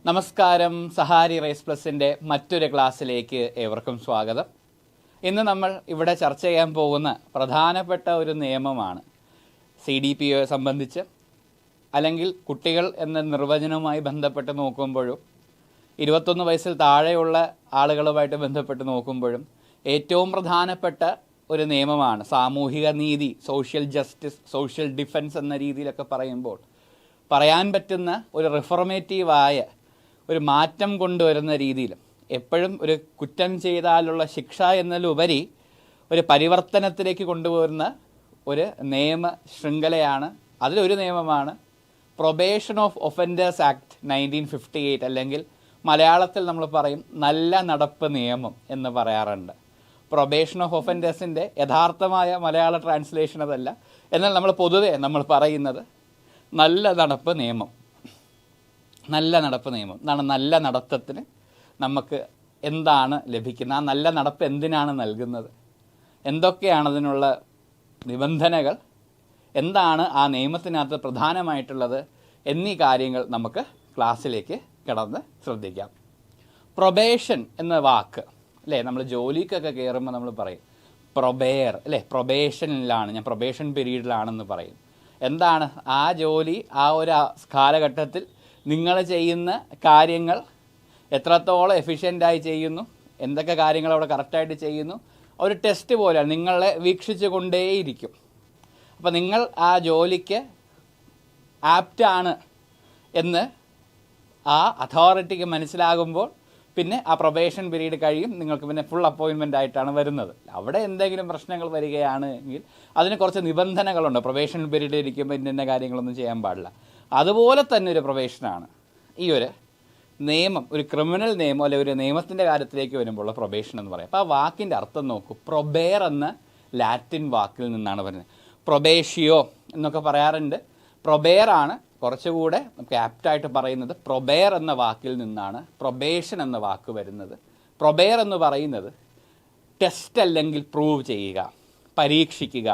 നമസ്കാരം. സഹാരി റേസ് പ്ലസിൻ്റെ മറ്റൊരു ക്ലാസ്സിലേക്ക് ഏവർക്കും സ്വാഗതം. ഇന്ന് നമ്മൾ ഇവിടെ ചർച്ച ചെയ്യാൻ പോകുന്ന പ്രധാനപ്പെട്ട ഒരു നിയമമാണ് CDPO സംബന്ധിച്ച്, അല്ലെങ്കിൽ കുട്ടികൾ എന്ന നിർവചനവുമായി ബന്ധപ്പെട്ട് നോക്കുമ്പോഴും 21 വയസ്സിൽ താഴെയുള്ള ആളുകളുമായിട്ട് ബന്ധപ്പെട്ട് നോക്കുമ്പോഴും ഏറ്റവും പ്രധാനപ്പെട്ട ഒരു നിയമമാണ് സാമൂഹിക നീതി, സോഷ്യൽ ജസ്റ്റിസ്, സോഷ്യൽ ഡിഫൻസ് എന്ന രീതിയിലൊക്കെ പറയുമ്പോൾ പറയാൻ പറ്റുന്ന ഒരു റിഫോർമേറ്റീവായ ഒരു മാറ്റം കൊണ്ടുവരുന്ന രീതിയിൽ എപ്പോഴും ഒരു കുറ്റം ചെയ്താലുള്ള ശിക്ഷ എന്നതിലുപരി ഒരു പരിവർത്തനത്തിലേക്ക് കൊണ്ടുവരുന്ന ഒരു നിയമ ശൃംഖലയാണ്. അതിലൊരു നിയമമാണ് പ്രൊബേഷൻ ഓഫ് ഒഫൻഡേഴ്സ് ആക്ട് 1958, അല്ലെങ്കിൽ മലയാളത്തിൽ നമ്മൾ പറയും നല്ല നടപ്പ് നിയമം എന്ന് പറയാറുണ്ട്. പ്രൊബേഷൻ ഓഫ് ഒഫൻഡേഴ്സിൻ്റെ യഥാർത്ഥമായ മലയാള ട്രാൻസ്ലേഷൻ അതല്ല, എന്നാൽ നമ്മൾ പൊതുവെ നമ്മൾ പറയുന്നത് നല്ല നടപ്പ് നിയമം. നല്ല നടപ്പ് നിയമം എന്നാണ്. നല്ല നടത്തത്തിന് നമുക്ക് എന്താണ് ലഭിക്കുന്നത്, ആ നല്ല നടപ്പ് എന്തിനാണ് നൽകുന്നത്, എന്തൊക്കെയാണ് അതിനുള്ള നിബന്ധനകൾ, എന്താണ് ആ നിയമത്തിനകത്ത് പ്രധാനമായിട്ടുള്ളത് എന്നീ കാര്യങ്ങൾ നമുക്ക് ക്ലാസ്സിലേക്ക് കിടന്ന് ശ്രദ്ധിക്കാം. പ്രൊബേഷൻ എന്ന വാക്ക് അല്ലേ, നമ്മൾ ജോലിക്കൊക്കെ കയറുമ്പോൾ നമ്മൾ പറയും പ്രൊബെയർ അല്ലേ, പ്രൊബേഷനിലാണ്, ഞാൻ പ്രൊബേഷൻ പീരീഡിലാണെന്ന് പറയും. എന്താണ് ആ ജോലി, ആ ഒരു കാലഘട്ടത്തിൽ നിങ്ങൾ ചെയ്യുന്ന കാര്യങ്ങൾ എത്രത്തോളം എഫിഷ്യൻ്റായി ചെയ്യുന്നു, എന്തൊക്കെ കാര്യങ്ങൾ അവിടെ കറക്റ്റായിട്ട് ചെയ്യുന്നു, ഒരു ടെസ്റ്റ് പോലെയാണ്, നിങ്ങളെ വീക്ഷിച്ചു കൊണ്ടേയിരിക്കും. അപ്പോൾ നിങ്ങൾ ആ ജോലിക്ക് ആപ്റ്റാണ് എന്ന് ആ അതോറിറ്റിക്ക് മനസ്സിലാകുമ്പോൾ പിന്നെ ആ പ്രൊബേഷൻ പീരീഡ് കഴിയും, നിങ്ങൾക്ക് പിന്നെ ഫുൾ അപ്പോയിൻമെൻ്റ് ആയിട്ടാണ് വരുന്നത്. അവിടെ എന്തെങ്കിലും പ്രശ്നങ്ങൾ വരികയാണെങ്കിൽ അതിന് കുറച്ച് നിബന്ധനകളുണ്ട്. പ്രൊബേഷൻ പീരീഡ് ഇരിക്കുമ്പോൾ ഇന്ന കാര്യങ്ങളൊന്നും ചെയ്യാൻ പാടില്ല. അതുപോലെ തന്നെ ഒരു പ്രൊബേഷനാണ് ഈ ഒരു നിയമം, ഒരു ക്രിമിനൽ നിയമം അല്ലെ ഒരു നിയമത്തിൻ്റെ കാര്യത്തിലേക്ക് വരുമ്പോൾ പ്രൊബേഷൻ എന്ന് പറയും. അപ്പോൾ ആ വാക്കിൻ്റെ അർത്ഥം നോക്കൂ. പ്രൊബെയർ എന്ന ലാറ്റിൻ വാക്കിൽ നിന്നാണ് വരുന്നത്. പ്രൊബേഷ്യോ എന്നൊക്കെ പറയാറുണ്ട്. പ്രൊബെയർ ആണ് കുറച്ചുകൂടെ നമുക്ക് ആപ്റ്റായിട്ട് പറയുന്നത്. പ്രൊബെയർ എന്ന വാക്കിൽ നിന്നാണ് പ്രൊബേഷൻ എന്ന വാക്ക് വരുന്നത്. പ്രൊബെയർ എന്ന് പറയുന്നത് ടെസ്റ്റ് അല്ലെങ്കിൽ പ്രൂവ് ചെയ്യുക, പരീക്ഷിക്കുക.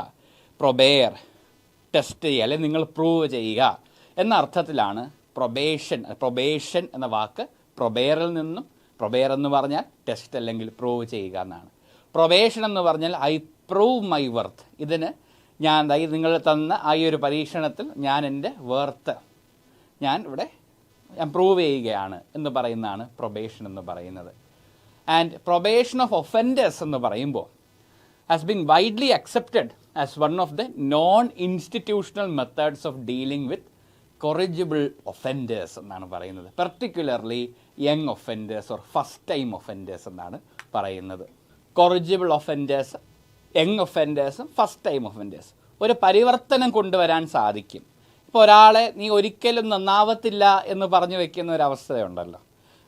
പ്രൊബെയർ ടെസ്റ്റ് ചെയ്യുക, അല്ലെങ്കിൽ നിങ്ങൾ പ്രൂവ് ചെയ്യുക എന്ന അർത്ഥത്തിലാണ് പ്രൊബേഷൻ എന്ന വാക്ക് പ്രൊബെയറിൽ നിന്നും. പ്രൊബെയർ എന്ന് പറഞ്ഞാൽ ടെസ്റ്റ് അല്ലെങ്കിൽ പ്രൂവ് ചെയ്യുക എന്നാണ്. പ്രൊബേഷൻ എന്ന് പറഞ്ഞാൽ ഐ പ്രൂവ് മൈ വർത്ത്. ഇതിന് ഞാൻ നിങ്ങൾ തന്ന ആ ഒരു പരീക്ഷണത്തിൽ ഞാൻ എൻ്റെ വർത്ത് ഞാൻ പ്രൂവ് ചെയ്യുകയാണ് എന്ന് പറയുന്നതാണ് പ്രൊബേഷൻ എന്ന് പറയുന്നത്. ആൻഡ് പ്രൊബേഷൻ ഓഫ് ഒഫൻഡേഴ്സ് എന്ന് പറയുമ്പോൾ has been widely accepted as one of the non institutional methods of dealing with corrigible offenders എന്നാണ് പറയുന്നത്. Particularly young offenders or first time offenders എന്നാണ് പറയുന്നത്. കൊറിജിബിൾ ഒഫൻഡേഴ്സ്, യങ് ഒഫൻഡേഴ്സും first time offenders. ഒരു പരിവർത്തനം കൊണ്ടുവരാൻ സാധിക്കും. ഇപ്പോൾ ഒരാളെ നീ ഒരിക്കലും നന്നാവത്തില്ല എന്ന് പറഞ്ഞു വെക്കുന്ന ഒരു അവസ്ഥയുണ്ടല്ലോ,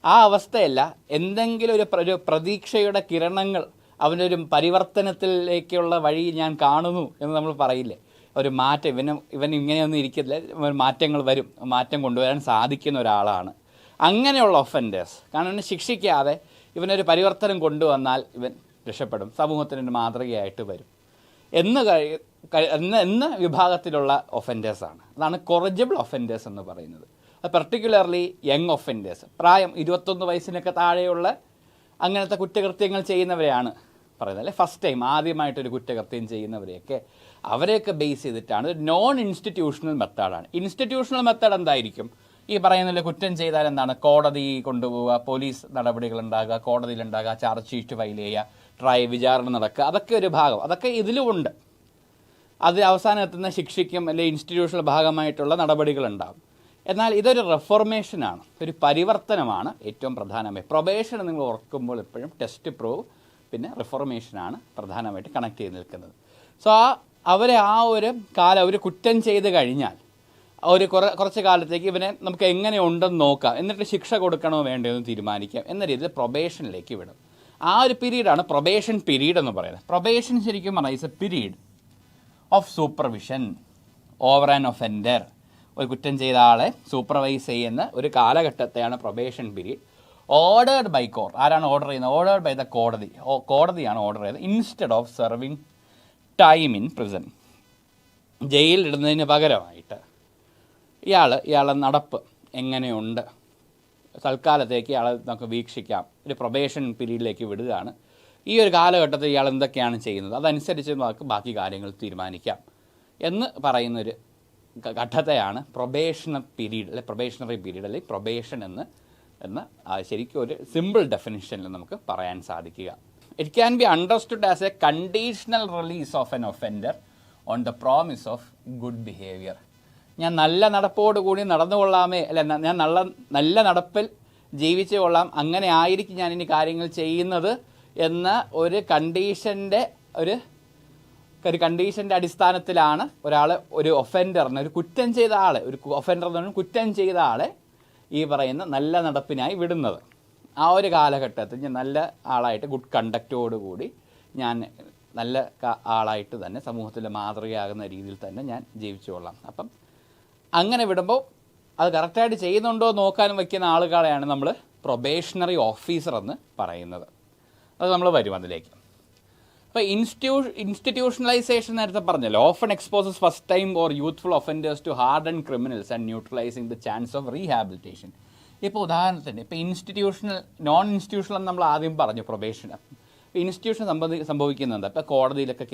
ആ അവസ്ഥയല്ല, എന്തെങ്കിലും ഒരു പ്രതീക്ഷയുടെ കിരണങ്ങൾ, അവൻ്റെ ഒരു പരിവർത്തനത്തിലേക്കുള്ള വഴി ഞാൻ കാണുന്നു എന്ന് നമ്മൾ പറയില്ലേ. ഒരു മാറ്റം, ഇവൻ ഇങ്ങനെയൊന്നും ഇരിക്കില്ല, മാറ്റങ്ങൾ വരും, മാറ്റം കൊണ്ടുവരാൻ സാധിക്കുന്ന ഒരാളാണ്. അങ്ങനെയുള്ള ഒഫൻഡേഴ്സ്, കാരണം ഇവനെ ശിക്ഷിക്കാതെ ഇവനൊരു പരിവർത്തനം കൊണ്ടുവന്നാൽ ഇവൻ രക്ഷപ്പെടും, സമൂഹത്തിനൊരു മാതൃകയായിട്ട് വരും എന്ന വിഭാഗത്തിലുള്ള ഒഫൻഡേഴ്സാണ്. അതാണ് കൊറിജിബിൾ ഒഫൻഡേഴ്സ് എന്ന് പറയുന്നത്. അത് പെർട്ടിക്കുലർലി യങ് ഒഫൻഡേഴ്സ്, പ്രായം 21 വയസ്സിനൊക്കെ താഴെയുള്ള അങ്ങനത്തെ കുറ്റകൃത്യങ്ങൾ ചെയ്യുന്നവരെയാണ് പറയുന്നത്. അല്ലെ, ഫസ്റ്റ് ടൈം ആദ്യമായിട്ടൊരു കുറ്റകൃത്യം ചെയ്യുന്നവരെയൊക്കെ അവരെയൊക്കെ ബേസ് ചെയ്തിട്ടാണ്. ഒരു നോൺ ഇൻസ്റ്റിറ്റ്യൂഷണൽ മെത്തേഡാണ്. ഇൻസ്റ്റിറ്റ്യൂഷണൽ മെത്തേഡ് എന്തായിരിക്കും? ഈ പറയുന്നതിൽ കുറ്റം ചെയ്താൽ എന്താണ്, കോടതി കൊണ്ടുപോവുക, പോലീസ് നടപടികളുണ്ടാകുക, കോടതിയിലുണ്ടാകുക, ചാർജ് ഷീറ്റ് ഫയൽ ചെയ്യുക, വിചാരണ നടക്കുക, അതൊക്കെ ഒരു ഭാഗം, അതൊക്കെ ഇതിലുമുണ്ട്. അത് അവസാനം എത്തുന്ന ശിക്ഷയ്ക്കും അല്ലെങ്കിൽ ഇൻസ്റ്റിറ്റ്യൂഷണൽ ഭാഗമായിട്ടുള്ള നടപടികളുണ്ടാകും. എന്നാൽ ഇതൊരു റെഫോർമേഷനാണ്, ഒരു പരിവർത്തനമാണ് ഏറ്റവും പ്രധാനമായി. പ്രൊബേഷൻ നിങ്ങൾ ഓർക്കുമ്പോൾ എപ്പോഴും ടെസ്റ്റ് പ്രൂവ്, പിന്നെ റിഫോർമേഷനാണ് പ്രധാനമായിട്ട് കണക്ട് ചെയ്ത് നിൽക്കുന്നത്. സോ അവരെ ആ ഒരു ഒരു കുറ്റം ചെയ്ത് കഴിഞ്ഞാൽ ഒരു കുറച്ച് കാലത്തേക്ക് ഇവനെ നമുക്ക് എങ്ങനെ ഉണ്ടെന്ന് നോക്കാം, എന്നിട്ട് ശിക്ഷ കൊടുക്കണോ വേണ്ടോ എന്ന് തീരുമാനിക്കാം എന്ന രീതിയിൽ പ്രൊബേഷനിലേക്ക് വിടും. ആ ഒരു പീരീഡാണ് പ്രൊബേഷൻ പീരീഡ് എന്ന് പറയുന്നത്. പ്രൊബേഷൻ ശരിക്കും പറഞ്ഞാൽ it's a period of supervision over an offender. ഒരു കുറ്റം ചെയ്ത ആളെ സൂപ്പർവൈസ് ചെയ്യുന്ന ഒരു കാലഘട്ടത്തെയാണ് probation period. Ordered by court. ആരാണ് ഓർഡർ ചെയ്യുന്നത്? ഓർഡേർഡ് ബൈ ദ കോടതി. കോടതിയാണ് ഓർഡർ ചെയ്തത്. Instead of serving time in prison, ജയിലിലിടുന്നതിന് പകരമായിട്ട് ഇയാളുടെ നടപ്പ് എങ്ങനെയുണ്ട് തൽക്കാലത്തേക്ക് ഇയാളെ നമുക്ക് വീക്ഷിക്കാം, ഒരു പ്രൊബേഷൻ പീരീഡിലേക്ക് വിടുകയാണ്. ഈ ഒരു കാലഘട്ടത്തിൽ ഇയാൾ എന്തൊക്കെയാണ് ചെയ്യുന്നത് അതനുസരിച്ച് നമുക്ക് ബാക്കി കാര്യങ്ങൾ തീരുമാനിക്കാം എന്ന് പറയുന്നൊരു ഘട്ടത്തെയാണ് പ്രൊബേഷണറി പീരീഡ് അല്ലെങ്കിൽ പ്രൊബേഷൻ എന്ന് ശരിക്കും ഒരു സിമ്പിൾ ഡെഫിനിഷനിൽ നമുക്ക് പറയാൻ സാധിക്കുക. It can be understood as A conditional release of N offender on the promise of good behaviour. ഞാൻ നല്ല നടപ്പോടുകൂടി നടന്നുകൊള്ളാമേ, അല്ല ഞാൻ നല്ല നടപ്പിൽ ജീവിച്ചു കൊള്ളാം, അങ്ങനെ ആയിരിക്കും ഞാനിനി കാര്യങ്ങൾ ചെയ്യുന്നത് എന്ന ഒരു കണ്ടീഷൻ്റെ അടിസ്ഥാനത്തിലാണ് ഒരാൾ ഒരു ഒഫൻഡറിന്, ഒരു കുറ്റം ചെയ്ത ആളെ, ഒരു ഒഫൻഡർ എന്ന് പറഞ്ഞാൽ കുറ്റം ചെയ്ത ആളെ ഈ പറയുന്ന നല്ല നടപ്പിനായി വിടുന്നത്. ആ ഒരു കാലഘട്ടത്തിൽ ഞാൻ നല്ല ആളായിട്ട് ഗുഡ് കണ്ടക്റ്റോടുകൂടി ഞാൻ നല്ല ആളായിട്ട് തന്നെ സമൂഹത്തിൽ മാതൃകയാകുന്ന രീതിയിൽ തന്നെ ഞാൻ ജീവിച്ചു കൊള്ളാം. അപ്പം അങ്ങനെ വിടുമ്പോൾ അത് കറക്റ്റായിട്ട് ചെയ്യുന്നുണ്ടോ നോക്കാനും വയ്ക്കുന്ന ആളുകളെയാണ് നമ്മൾ പ്രൊബേഷണറി ഓഫീസർ എന്ന് പറയുന്നത്. അത് നമ്മൾ വരും അതിലേക്ക്. അപ്പോൾ ഇൻസ്റ്റിറ്റ്യൂഷണലൈസേഷൻ നേരത്തെ പറഞ്ഞല്ലോ, often exposes first time or youthful offenders to harden criminals and neutralising the chance of rehabilitation. ഇപ്പോൾ ഉദാഹരണത്തിന് ഇപ്പോൾ നോൺ ഇൻസ്റ്റിറ്റ്യൂഷണൽ എന്ന് നമ്മൾ ആദ്യം പറഞ്ഞു പ്രൊബേഷൻ. ഇൻസ്റ്റിറ്റ്യൂഷൻ സംഭവിക്കുന്നുണ്ട്. ഇപ്പോൾ കോടതിയിലൊക്കെ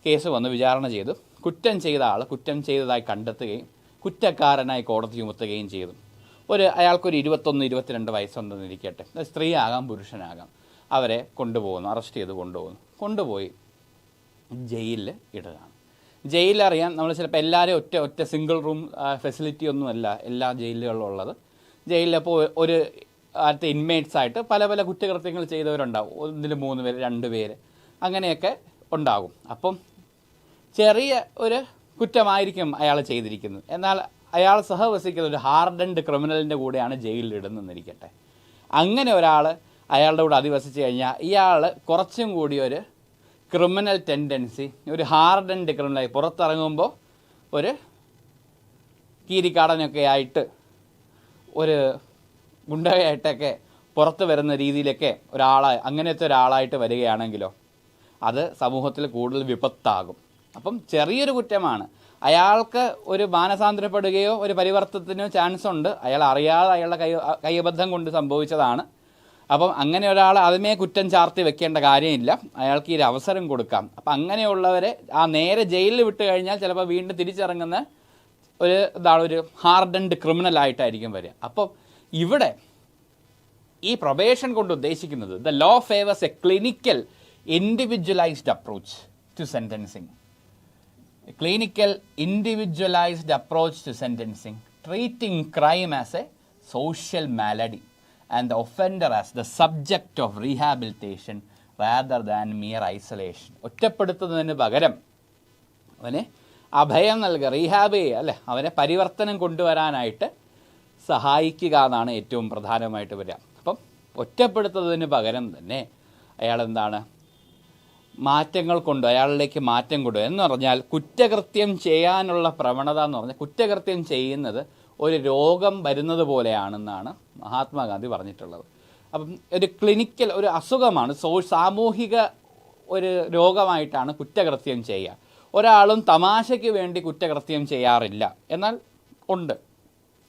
കേസ് വന്ന് വിചാരണ ചെയ്തു, കുറ്റം ചെയ്ത ആൾ കുറ്റം ചെയ്തതായി കണ്ടെത്തുകയും കുറ്റക്കാരനായി കോടതി ചുമത്തുകയും ചെയ്തു. അയാൾക്കൊരു 21-22 വയസ്സുണ്ടെന്നിരിക്കട്ടെ, സ്ത്രീ ആകാം പുരുഷനാകാം, അവരെ അറസ്റ്റ് ചെയ്ത് കൊണ്ടുപോയി ജയിലിൽ ഇടുകയാണ്. ജയിലറിയാൻ നമ്മൾ ചിലപ്പോൾ എല്ലാവരും ഒറ്റ സിംഗിൾ റൂം ഫെസിലിറ്റി ഒന്നുമല്ല എല്ലാ ജയിലുകളിലും ഉള്ളത്. ജയിലിലപ്പോൾ ഒരു അടുത്ത ഇൻമേറ്റ്സായിട്ട് പല കുറ്റകൃത്യങ്ങൾ ചെയ്തവരുണ്ടാവും. 1 3 പേര് 2 പേര് അങ്ങനെയൊക്കെ ഉണ്ടാകും. അപ്പം ചെറിയ ഒരു കുറ്റമായിരിക്കും അയാൾ ചെയ്തിരിക്കുന്നത്, എന്നാൽ അയാൾ സഹവസിക്കുന്ന ഒരു ഹാർഡൻഡ് ക്രിമിനലിൻ്റെ കൂടെയാണ് ജയിലിലിടുന്നതെന്നിരിക്കട്ടെ. അങ്ങനെ ഒരാൾ അയാളുടെ കൂടെ അധിവസിച്ച് കഴിഞ്ഞാൽ ഇയാൾ കുറച്ചും കൂടി ഒരു ക്രിമിനൽ ടെൻഡൻസി, ഒരു ഹാർഡൻഡ് ക്രിമിനലായി പുറത്തിറങ്ങുമ്പോൾ ഒരു കീരിക്കാടനൊക്കെ ആയിട്ട് ഒരു ഗുണ്ടയായിട്ടൊക്കെ പുറത്ത് വരുന്ന രീതിയിലൊക്കെ അങ്ങനത്തെ ഒരാളായിട്ട് വരികയാണെങ്കിലോ അത് സമൂഹത്തിൽ കൂടുതൽ വിപത്താകും. അപ്പം ചെറിയൊരു കുറ്റമാണ്, അയാൾക്ക് ഒരു മാനസാന്തരപ്പെടുകയോ ഒരു പരിവർത്തനത്തിനോ ചാൻസ് ഉണ്ട്, അയാൾ അറിയാതെ അയാളുടെ കൈബദ്ധം കൊണ്ട് സംഭവിച്ചതാണ്. അപ്പം അങ്ങനെ ഒരാൾ അതിമേ കുറ്റം ചാർത്തി വെക്കേണ്ട കാര്യമില്ല, അയാൾക്ക് ഈ ഒരു അവസരം കൊടുക്കാം. അപ്പം അങ്ങനെയുള്ളവരെ നേരെ ജയിലിൽ വിട്ട് കഴിഞ്ഞാൽ ചിലപ്പോൾ വീണ്ടും തിരിച്ചിറങ്ങുന്ന ഒരു ഹാർഡൻഡ് ക്രിമിനലായിട്ടായിരിക്കും വരിക. അപ്പം ഇവിടെ ഈ പ്രൊബേഷൻ കൊണ്ട് ഉദ്ദേശിക്കുന്നത് the law favours a clinical individualised approach to sentencing. treating crime as a social malady and the offender as the subject of rehabilitation rather than mere isolation. ഒറ്റപ്പെടുത്തുന്നതിന് പകരം അവനെ അഭയം നൽകുക, റീഹാബ് ചെയ്യുക, അല്ലേ, അവനെ പരിവർത്തനം കൊണ്ടുവരാനായിട്ട് സഹായിക്കുക എന്നാണ് ഏറ്റവും പ്രധാനമായിട്ട് വരിക. അപ്പം ഒറ്റപ്പെടുത്തുന്നതിന് പകരം തന്നെ അയാളിലേക്ക് മാറ്റം കൊണ്ടുവരും എന്ന് പറഞ്ഞാൽ കുറ്റകൃത്യം ചെയ്യാനുള്ള പ്രവണത എന്ന് പറഞ്ഞാൽ കുറ്റകൃത്യം ചെയ്യുന്നത് ഒരു രോഗം വരുന്നത് പോലെയാണെന്നാണ് മഹാത്മാഗാന്ധി പറഞ്ഞിട്ടുള്ളത്. അപ്പം ഒരു ക്ലിനിക്കൽ ഒരു അസുഖമാണ്, സാമൂഹിക ഒരു രോഗമായിട്ടാണ് കുറ്റകൃത്യം ചെയ്യുക. ഒരാളും തമാശയ്ക്ക് വേണ്ടി കുറ്റകൃത്യം ചെയ്യാറില്ല, എന്നാൽ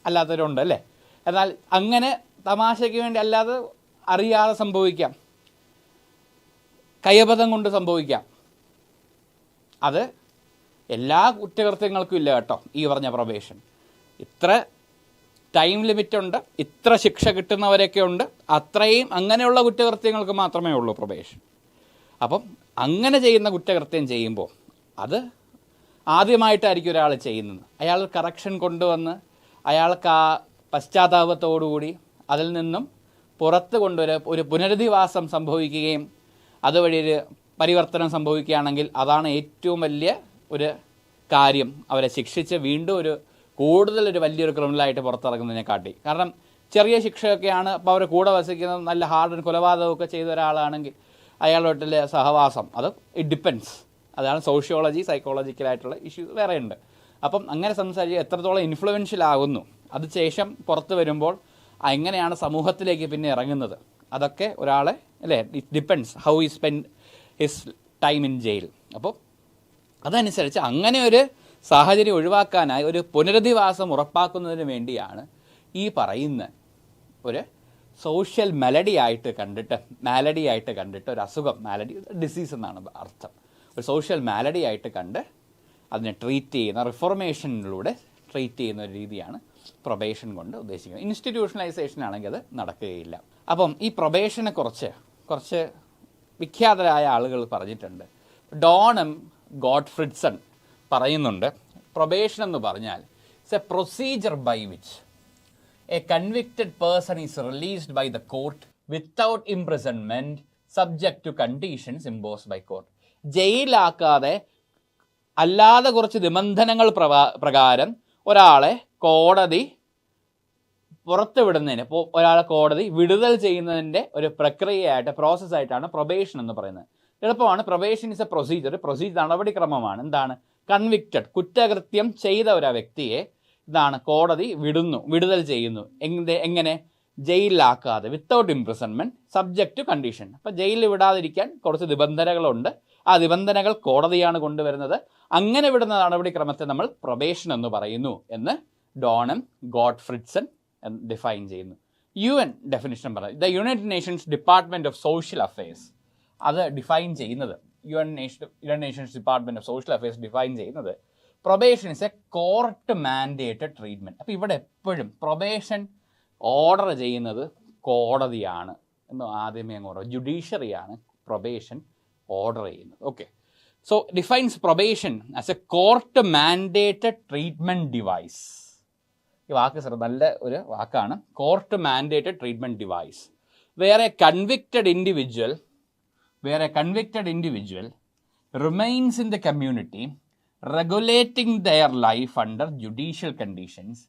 അല്ലാത്തവരുണ്ട് അല്ലേ. എന്നാൽ അങ്ങനെ തമാശയ്ക്ക് വേണ്ടി അല്ലാതെ അറിയാതെ സംഭവിക്കാം, കൈബദ്ധം കൊണ്ട് സംഭവിക്കാം. അത് എല്ലാ കുറ്റകൃത്യങ്ങൾക്കും ഇല്ല കേട്ടോ ഈ പറഞ്ഞ പ്രൊബേഷൻ. ഇത്ര ടൈം ലിമിറ്റ് ഉണ്ട്, ഇത്ര ശിക്ഷ കിട്ടുന്നവരൊക്കെ ഉണ്ട്, അത്രയും അങ്ങനെയുള്ള കുറ്റകൃത്യങ്ങൾക്ക് മാത്രമേ ഉള്ളൂ പ്രൊബേഷൻ. അപ്പം അങ്ങനെ ചെയ്യുന്ന കുറ്റകൃത്യം ചെയ്യുമ്പോൾ അത് ആദ്യമായിട്ടായിരിക്കും ഒരാൾ ചെയ്യുന്നത്. അയാൾ കറക്ഷൻ കൊണ്ടുവന്ന് അയാൾക്ക് ആ പശ്ചാത്താപത്തോടുകൂടി അതിൽ നിന്നും പുറത്ത് ഒരു പുനരധിവാസം സംഭവിക്കുകയും അതുവഴി ഒരു പരിവർത്തനം സംഭവിക്കുകയാണെങ്കിൽ അതാണ് ഏറ്റവും വലിയ ഒരു കാര്യം. അവരെ ശിക്ഷിച്ച് വീണ്ടും കൂടുതലൊരു വലിയൊരു ക്രിമിനലായിട്ട് പുറത്തിറങ്ങുന്നതിനെക്കാട്ടി. കാരണം ചെറിയ ശിക്ഷയൊക്കെയാണ്, അപ്പോൾ അവരെ കൂടെ വസിക്കുന്നത് നല്ല ഹാർഡ് കൊലപാതകമൊക്കെ ചെയ്ത ഒരാളാണെങ്കിൽ അയാളുമായിട്ടുള്ള സഹവാസം അത് ഇറ്റ് ഡിപ്പെൻസ്. അതാണ് സൈക്കോളജിക്കലായിട്ടുള്ള ഇഷ്യൂസ് വേറെ ഉണ്ട്. അപ്പം അങ്ങനെ സംസാരിച്ച് എത്രത്തോളം ഇൻഫ്ലുവൻഷ്യൽ ആകുന്നു, അത് ശേഷം പുറത്ത് വരുമ്പോൾ എങ്ങനെയാണ് സമൂഹത്തിലേക്ക് പിന്നെ ഇറങ്ങുന്നത്, അതൊക്കെ ഒരാളെ അല്ലേ ഇറ്റ് ഡിപ്പെൻസ് ഹൗ ഈ spend his time in jail. അപ്പോൾ അതനുസരിച്ച് അങ്ങനെ ഒരു സാഹചര്യം ഒഴിവാക്കാനായി ഒരു പുനരധിവാസം ഉറപ്പാക്കുന്നതിന് വേണ്ടിയാണ് ഈ പറയുന്ന ഒരു സോഷ്യൽ മാലഡി ആയിട്ട് കണ്ടിട്ട് ഒരു അസുഖം, മാലഡി ഡിസീസ് എന്നാണ് അർത്ഥം, ഒരു സോഷ്യൽ മാലഡി ആയിട്ട് കണ്ട് അതിനെ ട്രീറ്റ് ചെയ്യുന്ന, റിഫോർമേഷനിലൂടെ ട്രീറ്റ് ചെയ്യുന്ന ഒരു രീതിയാണ് പ്രൊബേഷൻ കൊണ്ട് ഉദ്ദേശിക്കുന്നത്. ഇൻസ്റ്റിറ്റ്യൂഷണലൈസേഷൻ ആണെങ്കിൽ അത് നടക്കുകയില്ല. അപ്പം ഈ പ്രൊബേഷനെ കുറച്ച് വിഖ്യാതരായ ആളുകൾ പറഞ്ഞിട്ടുണ്ട്. ഡോണം ഗോഡ്ഫ്രിഡ്സൺ പറയുന്നുണ്ട്, പ്രൊബേഷൻ എന്ന് പറഞ്ഞാൽ it's a procedure by which a convicted person is released by the court without imprisonment subject to conditions imposed by court. ജയിലാക്കാതെ അല്ലാതെ കുറച്ച് നിബന്ധനകൾ പ്രകാരം ഒരാളെ കോടതി പുറത്തുവിടുന്നതിന്, ഇപ്പോൾ ഒരാളെ കോടതി വിടുതൽ ചെയ്യുന്നതിൻ്റെ ഒരു പ്രക്രിയയായിട്ട്, പ്രോസസ്സായിട്ടാണ് പ്രൊബേഷൻ എന്ന് പറയുന്നത്. എളുപ്പമാണ്. പ്രൊബേഷൻ ഇസ് എ പ്രൊസീജിയർ നടപടിക്രമമാണ്. എന്താണ്? കൺവിക്റ്റഡ്, കുറ്റകൃത്യം ചെയ്ത ഒരു വ്യക്തിയെ കോടതി വിടുതൽ ചെയ്യുന്നു. എങ്ങനെ? ജയിലിലാക്കാതെ, without imprisonment subject to condition. അപ്പോൾ ജയിലിൽ വിടാതിരിക്കാൻ കുറച്ച് നിബന്ധനകളുണ്ട്. ആ നിബന്ധനകൾ കോടതിയാണ് കൊണ്ടുവരുന്നത്. അങ്ങനെ വിടുന്ന നടപടിക്രമത്തെ നമ്മൾ പ്രൊബേഷൻ എന്ന് പറയുന്നു എന്ന് ഡോണം ഗോഡ്ഫ്രിഡ്സൺ ഡിഫൈൻ ചെയ്യുന്നു. UN ഡെഫിനിഷൻ പറയും, the United Nations department of social affairs, അത് ഡിഫൈൻ ചെയ്യുന്നത്, United Nations department of social affairs define ചെയ്യുന്നത് probation is a court mandated treatment. അപ്പോൾ ഇവിടെ എപ്പോഴും പ്രൊബേഷൻ ഓർഡർ ചെയ്യുന്നത് കോടതിയാണ് എന്ന് ആദ്യമേ അങ്ങ് പറയാം. ജുഡീഷ്യറിയാണ് പ്രൊബേഷൻ ഓർഡർ ചെയ്യുന്നത്. Okay, so defines probation as a court mandated treatment device. ഈ വാക്ക് നല്ല ഒരു വാക്കാണ്, കോർട്ട് മാൻഡേറ്റഡ് ട്രീറ്റ്മെൻറ്റ് ഡിവൈസ്. വേറെ convicted individual remains in the community regulating their life under judicial conditions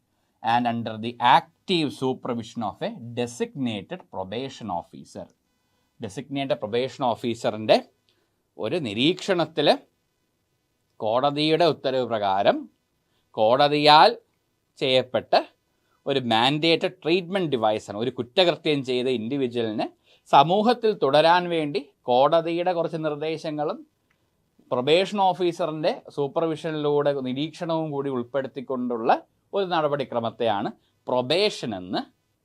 and under the active supervision of a designated probation officer. Designated probation ഓഫീസറിൻ്റെ ഒരു നിരീക്ഷണത്തിൽ, കോടതിയുടെ ഉത്തരവ് പ്രകാരം കോടതിയാൽ ചെയ്യപ്പെട്ട ഒരു മാൻഡേറ്റഡ് ട്രീറ്റ്മെൻറ്റ് ഡിവൈസാണ്. ഒരു കുറ്റകൃത്യം ചെയ്ത ഇൻഡിവിജ്വലിന് സമൂഹത്തിൽ തുടരാൻ വേണ്ടി കോടതിയുടെ കുറച്ച് നിർദ്ദേശങ്ങളും പ്രൊബേഷൻ ഓഫീസറിൻ്റെ സൂപ്പർവിഷനിലൂടെ നിരീക്ഷണവും കൂടി ഉൾപ്പെടുത്തിക്കൊണ്ടുള്ള ഒരു നടപടിക്രമത്തെയാണ് പ്രൊബേഷൻ എന്ന്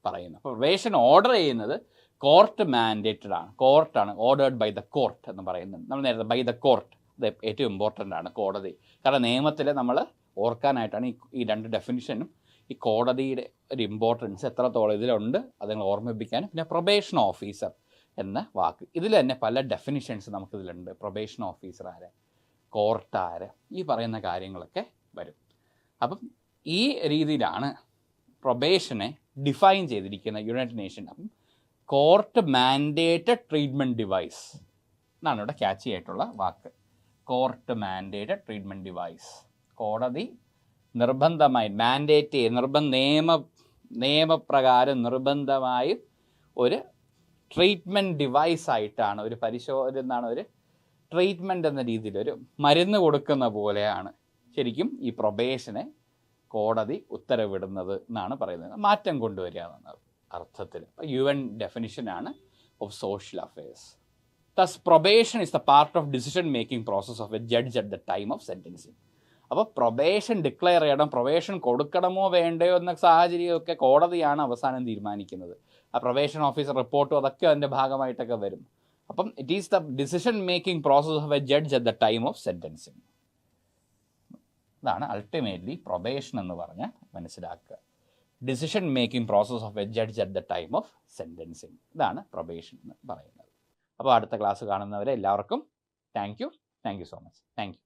പറയുന്നത്. പ്രൊബേഷൻ ഓർഡർ ചെയ്യുന്നത് കോർട്ട് മാൻഡേറ്റഡ് ആണ്, കോർട്ടാണ്, ഓർഡേർഡ് ബൈ ദ കോർട്ട് എന്ന് പറയുന്നത്. നമ്മൾ നേരത്തെ ബൈ ദ കോർട്ട്, അത് ഏറ്റവും ഇമ്പോർട്ടൻ്റ് ആണ്, കോടതി. കാരണം നിയമത്തിൽ നമ്മൾ ഓർക്കാനായിട്ടാണ് ഈ രണ്ട് ഡെഫിനിഷനും ഈ കോടതിയുടെ ഒരു ഇമ്പോർട്ടൻസ് എത്രത്തോളം ഇതിലുണ്ട് അത് നിങ്ങൾ ഓർമ്മിപ്പിക്കാനും. പിന്നെ പ്രൊബേഷൻ ഓഫീസർ എന്ന വാക്ക്, ഇതിൽ തന്നെ പല ഡെഫിനിഷൻസ് നമുക്കിതിലുണ്ട്. പ്രൊബേഷൻ ഓഫീസർ ആര്, കോർട്ട് ആര്, ഈ പറയുന്ന കാര്യങ്ങളൊക്കെ വരും. അപ്പം ഈ രീതിയിലാണ് പ്രൊബേഷനെ ഡിഫൈൻ ചെയ്തിരിക്കുന്ന യുണൈറ്റഡ് നേഷൻ. അപ്പം കോർട്ട് മാൻഡേറ്റഡ് ട്രീറ്റ്മെൻറ്റ് ഡിവൈസ് എന്നാണ് ഇവിടെ ക്യാച്ചി ആയിട്ടുള്ള വാക്ക്. കോർട്ട് മാൻഡേറ്റഡ് ട്രീറ്റ്മെൻറ്റ് ഡിവൈസ്, കോടതി നിർബന്ധമായി മാൻഡേറ്റ് നിയമപ്രകാരം നിർബന്ധമായും ഒരു ട്രീറ്റ്മെൻറ്റ് ഡിവൈസായിട്ടാണ്, ഒരു ഒരു ട്രീറ്റ്മെൻറ്റ് എന്ന രീതിയിൽ ഒരു മരുന്ന് കൊടുക്കുന്ന പോലെയാണ് ശരിക്കും ഈ പ്രൊബേഷനെ കോടതി ഉത്തരവിടുന്നത് എന്നാണ് പറയുന്നത്. മാറ്റം കൊണ്ടുവരിക എന്ന അർത്ഥത്തിൽ UN ഡെഫിനിഷനാണ് ഓഫ് social affairs. Thus, probation is the part of decision-making process of a judge at the time of sentencing. അപ്പോൾ പ്രൊബേഷൻ ഡിക്ലെയർ ചെയ്യണം, പ്രൊബേഷൻ കൊടുക്കണമോ വേണ്ടയോ എന്ന സാഹചര്യമൊക്കെ കോടതിയാണ് അവസാനം തീരുമാനിക്കുന്നത്. ആ പ്രൊബേഷൻ ഓഫീസർ റിപ്പോർട്ടും അതൊക്കെ അതിൻ്റെ ഭാഗമായിട്ടൊക്കെ വരും. അപ്പം it is the decision making process of a judge at the time of sentencing. ഇതാണ് അൾട്ടിമേറ്റ്ലി പ്രൊബേഷൻ എന്ന് പറഞ്ഞാൽ മനസ്സിലാക്കുക. Decision making process of a judge at the time of sentencing, ഇതാണ് പ്രൊബേഷൻ എന്ന് പറയുന്നത്. അപ്പോൾ അടുത്ത ക്ലാസ് കാണുന്നവരെ എല്ലാവർക്കും thank you so much. Thank U.